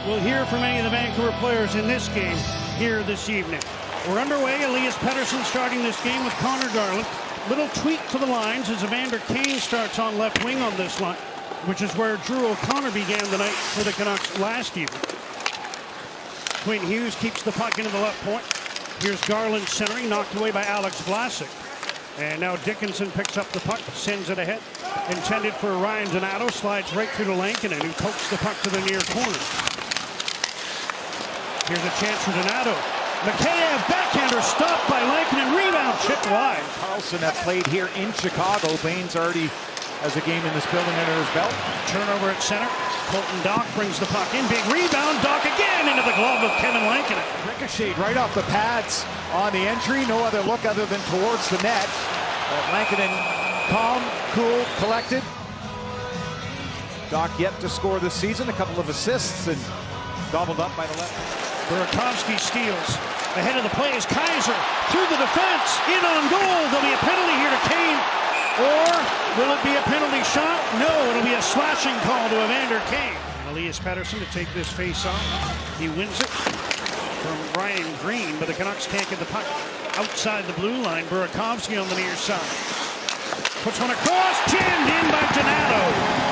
We'll hear from any of the Vancouver players in this game here this evening. We're underway. Elias Pettersson starting this game with Connor Garland. Little tweak to the lines as Evander Kane starts on left wing on this line, which is where Drew O'Connor began the night for the Canucks last evening. Quinn Hughes keeps the puck into the left point. Here's Garland centering, knocked away by Alex Vlasic. And now Dickinson picks up the puck, sends it ahead. Intended for Ryan Donato, slides right through to Lankinen, who pokes the puck to the near corner. Here's a chance for Donato. Mikheyev, backhander, stopped by Lankinen, rebound, chipped wide. Carlson that played here in Chicago. Baines already has a game in this building under his belt. Turnover at center. Colton Dach brings the puck in. Big rebound. Dach again into the glove of Kevin Lankinen. Ricocheted right off the pads on the entry. No other look other than towards the net. But Lankinen calm, cool, collected. Dach yet to score this season. A couple of assists and gobbled up by the left. Burakovsky steals. Ahead of the play is Kaiser. Through the defense. In on goal. There'll be a penalty here to Kane. Or will it be a penalty shot? No, it'll be a slashing call to Evander Kane. Elias Pettersson to take this face-off. He wins it from Ryan Green, but the Canucks can't get the puck outside the blue line. Burakovsky on the near side. Puts one across, jammed in by Donato.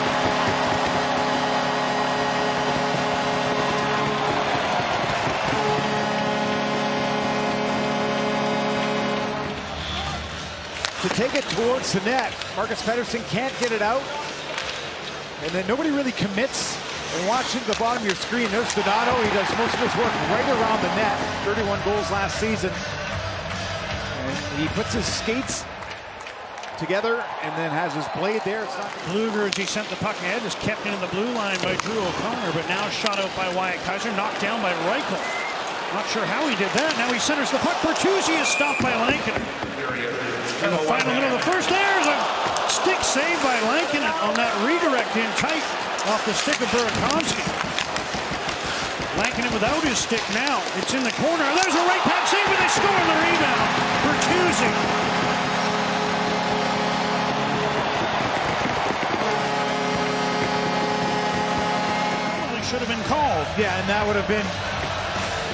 To take it towards the net. Marcus Pettersson can't get it out. And then nobody really commits. And watching the bottom of your screen, there's Donato. He does most of his work right around the net. 31 goals last season. And he puts his skates together and then has his blade there. It's not Blueger, as he sent the puck ahead, is kept into the blue line by Drew O'Connor, but now shot out by Wyatt Kaiser, knocked down by Reichel. Not sure how he did that. Now he centers the puck. Bertuzzi is stopped by Lankinen. In the final minute of the first, there's a stick save by Lankinen on that redirect in tight off the stick of Burakovsky. Lankinen without his stick now. It's in the corner. There's a right pad save, but they score on the rebound. Bertuzzi. Probably should have been called. Yeah, and that would have been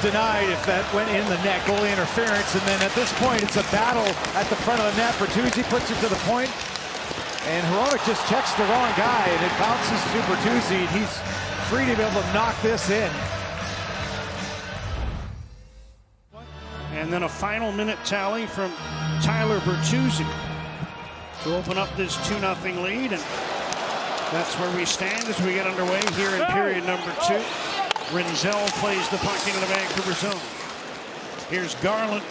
denied if that went in the net. Goalie interference, and then at this point it's a battle at the front of the net. Bertuzzi puts it to the point, and Hronek just checks the wrong guy, and it bounces to Bertuzzi, and he's free to be able to knock this in. And then a final minute tally from Tyler Bertuzzi to open up this 2-0 lead, and that's where we stand as we get underway here in period number 2. Rinzel plays the puck into the Vancouver zone. Here's Garland.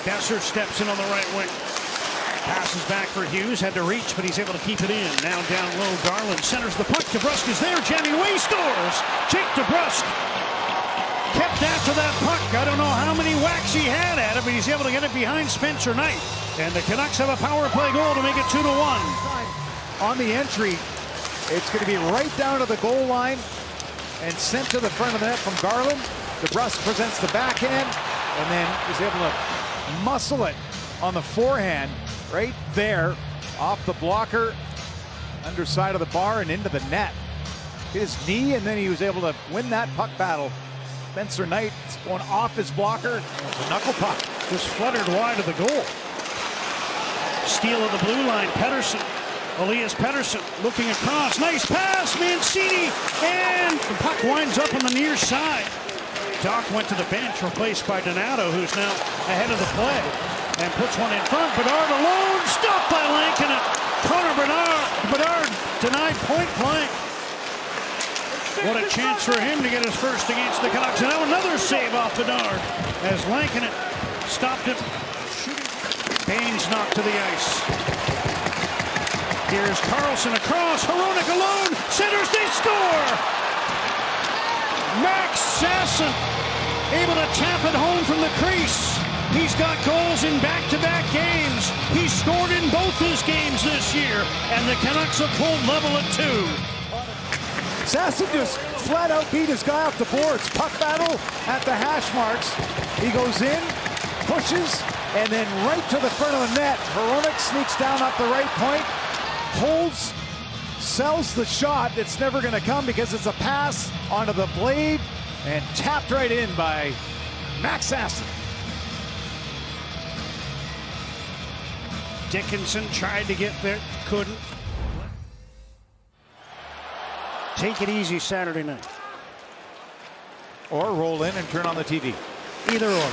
Boeser steps in on the right wing. Passes back for Hughes. Had to reach, but he's able to keep it in. Now down low, Garland centers the puck. DeBrusk is there. Jamming away, scores. Jake DeBrusk kept after that puck. I don't know how many whacks he had at it, but he's able to get it behind Spencer Knight. And the Canucks have a power play goal to make it 2-1. On the entry, it's going to be right down to the goal line and sent to the front of the net from Garland. DeBrusk presents the backhand and then is able to muscle it on the forehand right there off the blocker, underside of the bar and into the net. Hit his knee, and then he was able to win that puck battle. Spencer Knight is going off his blocker. It's a knuckle puck. Just fluttered wide of the goal. Steal of the blue line, Pettersson. Elias Pettersson looking across. Nice pass, Mancini, and the puck winds up on the near side. Dach went to the bench, replaced by Donato, who's now ahead of the play, and puts one in front. Bedard alone, stopped by Lankinen. Connor Bedard denied point blank. What a chance for him to get his first against the Canucks. And now another save off Bedard as Lankinen stopped him. Baines knocked to the ice. Here's Carlson across. Hronek alone. Centers, they score. Max Sasson able to tap it home from the crease. He's got goals in back-to-back games. He scored in both his games this year, and the Canucks have pulled level at 2. Sasson just flat out beat his guy off the boards. Puck battle at the hash marks. He goes in, pushes, and then right to the front of the net. Hronek sneaks down off the right point, holds sells the shot. It's never going to come because it's a pass onto the blade and tapped right in by Max Sasson. Dickinson tried to get there, couldn't. Take it easy Saturday night. Or roll in and turn on the TV. Either or.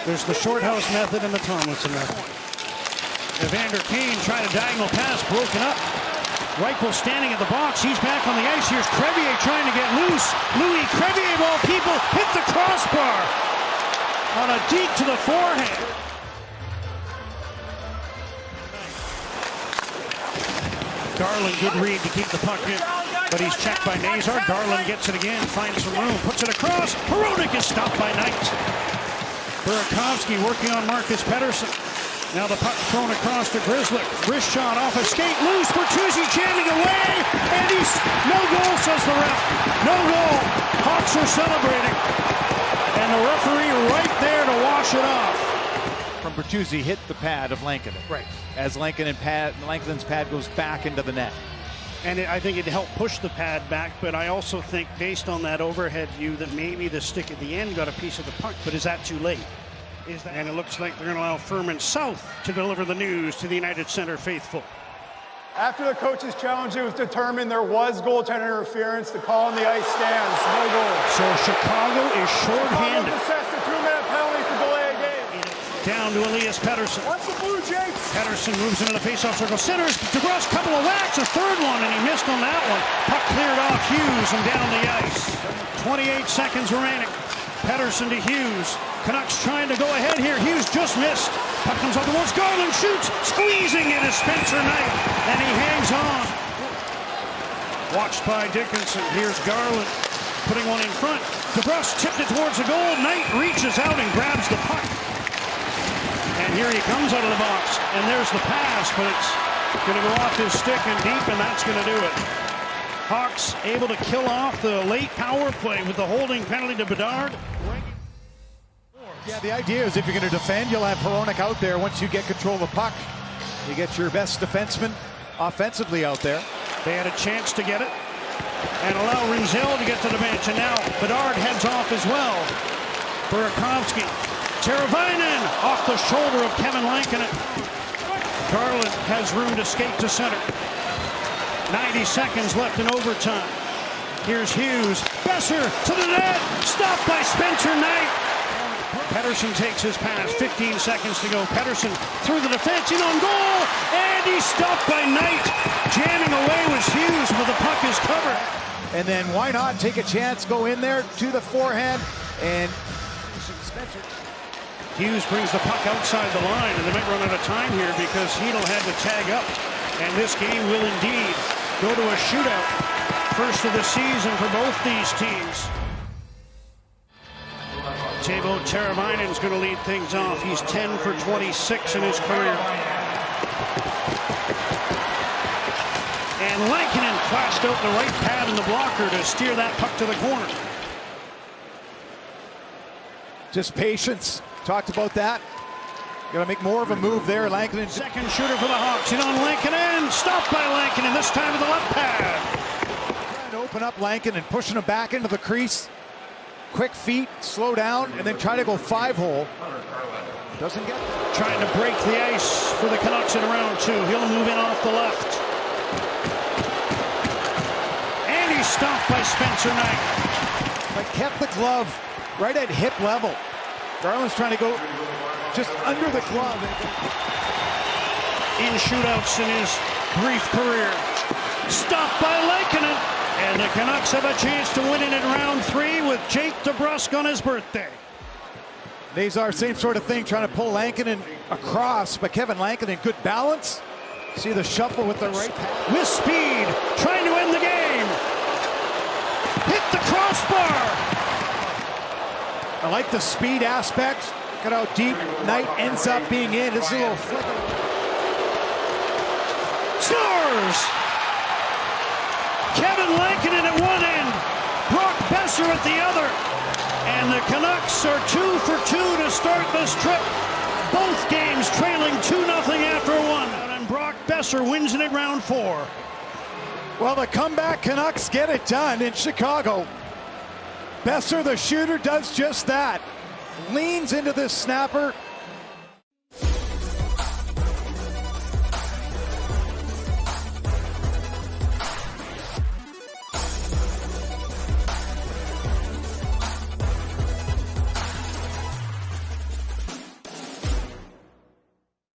There's the shorthouse method and the Tomlinson method. Evander Kane trying to diagonal pass, broken up. Reichel standing at the box. He's back on the ice. Here's Crevier trying to get loose. Louis Crevier, of all people, hit the crossbar on a deke to the forehand. Garland, good read to keep the puck in, but he's checked by Nazar. Garland gets it again, finds some room, puts it across. Hronek is stopped by Knight. Burakovsky working on Marcus Pettersson. Now the puck thrown across to Grizzly. Wrist shot off a skate, loose. Bertuzzi jamming away, and he's no goal, says the ref. No goal. Hawks are celebrating, and the referee right there to wash it off. From Bertuzzi hit the pad of Lankinen. Right. As Lankinen's pad goes back into the net. And I think it helped push the pad back, but I also think based on that overhead view that maybe the stick at the end got a piece of the puck, but is that too late? And it looks like they're going to allow Furman South to deliver the news to the United Center faithful. After the coach's challenge, it was determined there was goaltender interference. The call on the ice stands. No goal. So Chicago is shorthanded. Chicago assessed a 2-minute penalty for delay of game. Down to Elias Pettersson. Watch the Blue Jays. Pettersson moves into the faceoff circle. Centers. DeGrosse, couple of whacks. A third one, and he missed on that one. Puck cleared off Hughes and down the ice. 28 seconds remaining. Pettersson to Hughes. Canucks trying to go ahead here. Hughes just missed. Puck comes up towards Garland. Shoots. Squeezing it is Spencer Knight. And he hangs on. Watched by Dickinson. Here's Garland putting one in front. DeBrusk tipped it towards the goal. Knight reaches out and grabs the puck. And here he comes out of the box. And there's the pass, but it's going to go off his stick and deep, and that's going to do it. Hawks able to kill off the late power play with the holding penalty to Bedard. Yeah, the idea is if you're going to defend, you'll have Hronek out there. Once you get control of the puck, you get your best defenseman offensively out there. They had a chance to get it and allow Rinzel to get to the bench. And now Bedard heads off as well. Burakovsky. Teravainen off the shoulder of Kevin Lankinen. Garland has room to skate to center. 90 seconds left in overtime. Here's Hughes. Boeser to the net. Stopped by Spencer Knight. Pettersson takes his pass. 15 seconds to go. Pettersson through the defense, in on goal, and he's stopped by Knight. Jamming away was Hughes, but the puck is covered. And then why not take a chance, go in there to the forehand, and Hughes brings the puck outside the line, and they might run out of time here because Hedl had to tag up. And this game will indeed go to a shootout. First of the season for both these teams. Teuvo Teravainen is going to lead things off. He's 10 for 26 in his career. And Lankinen flashed out the right pad in the blocker to steer that puck to the corner. just patience. Talked about that. Got to make more of a move there. Lankinen. Second shooter for the Hawks. In on Lankinen. Stopped by Lankinen. This time with the left pad. Trying to open up Lankinen, pushing him back into the crease. Quick feet, slow down, and then try to go 5-hole. Doesn't get it. Trying to break the ice for the Canucks in round two. He'll move in off the left. And he's stopped by Spencer Knight. But kept the glove right at hip level. Garland's trying to go just under the glove. In shootouts in his brief career. Stopped by Lankinen. And the Canucks have a chance to win it in round three with Jake DeBrusk on his birthday. Nazar, same sort of thing, trying to pull Lankinen across, but Kevin Lankinen, good balance. See the shuffle with the right pass. With speed, trying to end the game. Hit the crossbar. I like the speed aspect. Look at how deep Knight ends up being in. This is a little flick. Scores! Kevin Lankinen at one end, Brock Boeser at the other. And the Canucks are 2 for 2 to start this trip. Both games trailing 2-0 after one. And Brock Boeser wins it in round four. Well, the comeback Canucks get it done in Chicago. Boeser, the shooter, does just that. Leans into this snapper,